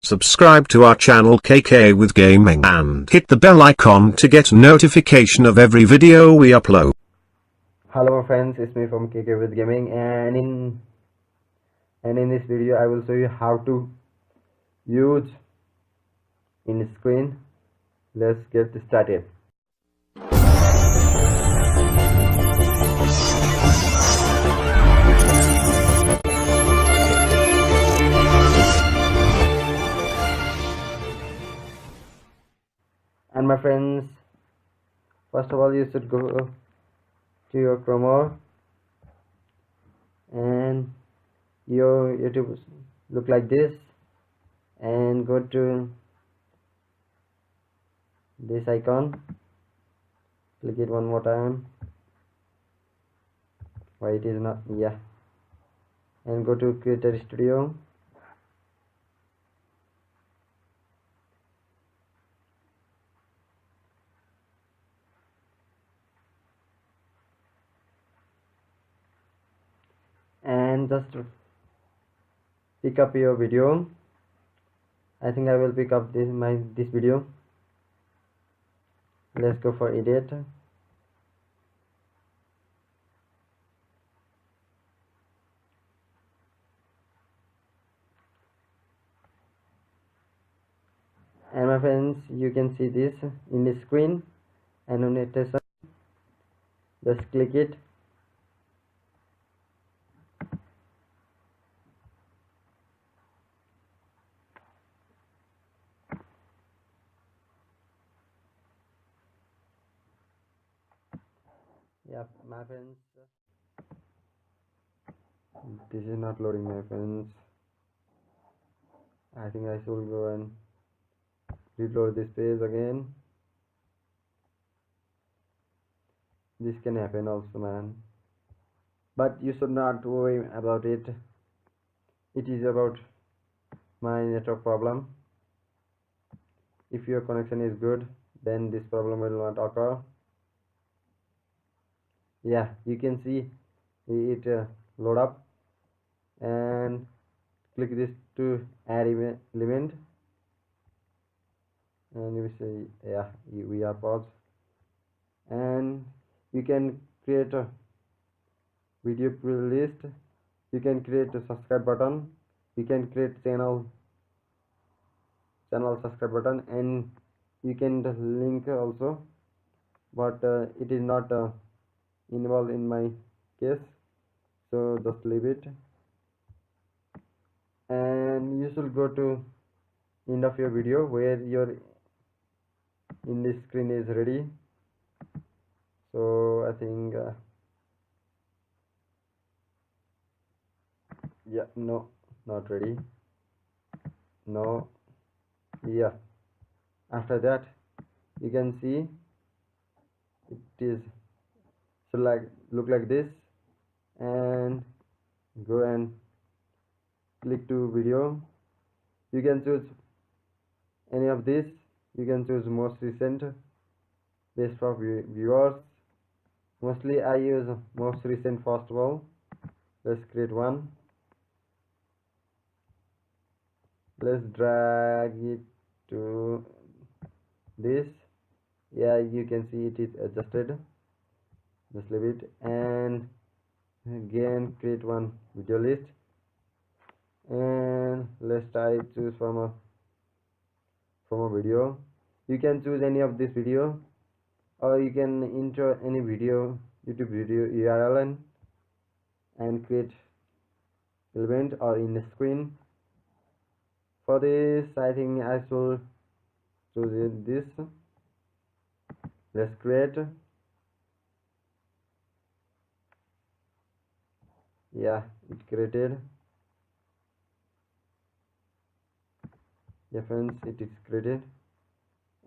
Subscribe to our channel KK with Gaming and hit the bell icon to get notification of every video we upload. Hello friends, it's me from KK with Gaming, and in this video I will show you how to use in screen. Let's get started. And my friends, first of all you should go to your Chrome and your YouTube look like this, and go to this icon, click it one more time. Why it is not? Yeah, and go to Creator Studio. And just pick up your video. I think I will pick up this video. Let's go for edit. And my friends, you can see this in the screen, annotation. Just click it. Yeah, my friends, this is not loading, my friends. I think I should go and reload this page again. This can happen also, man, but you should not worry about it. It is about my network problem. If your connection is good, then this problem will not occur. Yeah, you can see it load up, and click this to add element, and you will say, yeah, we are paused. And you can create a video playlist, you can create a subscribe button, you can create channel subscribe button, and you can link also, but it is not involved in my case, so just leave it. And you should go to end of your video where your in this screen is ready. So I think yeah, no, not ready. No, yeah. After that, you can see it is look like this, and go and click to video. You can choose any of this. You can choose most recent, best for viewers. Mostly I use most recent first of all. Let's create one. Let's drag it to this. Yeah, you can see it is adjusted. Just leave it, and again create one video list, and let's try choose from a video. You can choose any of this video, or you can enter any video, YouTube video URL, and create element or in the screen. For this, I think I should choose this. Let's create. Yeah, it created. Yeah friends, it is created.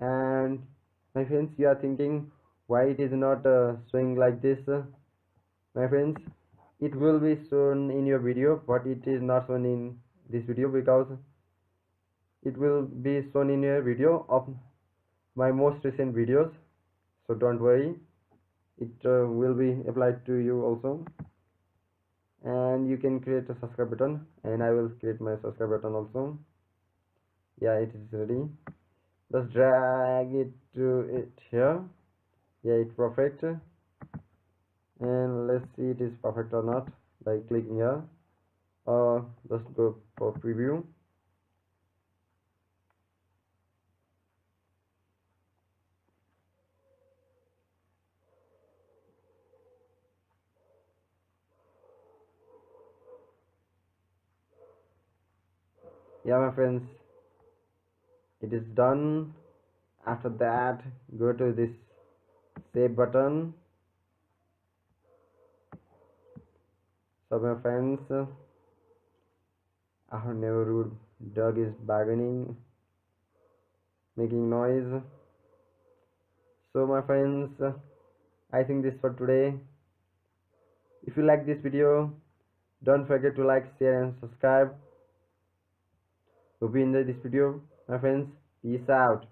And my friends, you are thinking why it is not showing like this. My friends, it will be shown in your video, but it is not shown in this video because it will be shown in your video of my most recent videos. So don't worry, it will be applied to you also. And you can create a subscribe button, and I will create my subscribe button also. Yeah, it is ready. Just drag it to it here. Yeah, it's perfect. And let's see it is perfect or not by clicking here, or just go for preview. Yeah, my friends, it is done. After that, go to this save button. So my friends, our neighborhood dog is bargaining, making noise. So my friends, I think this for today. If you like this video, don't forget to like, share and subscribe. Hope you enjoyed this video, my friends. Peace out.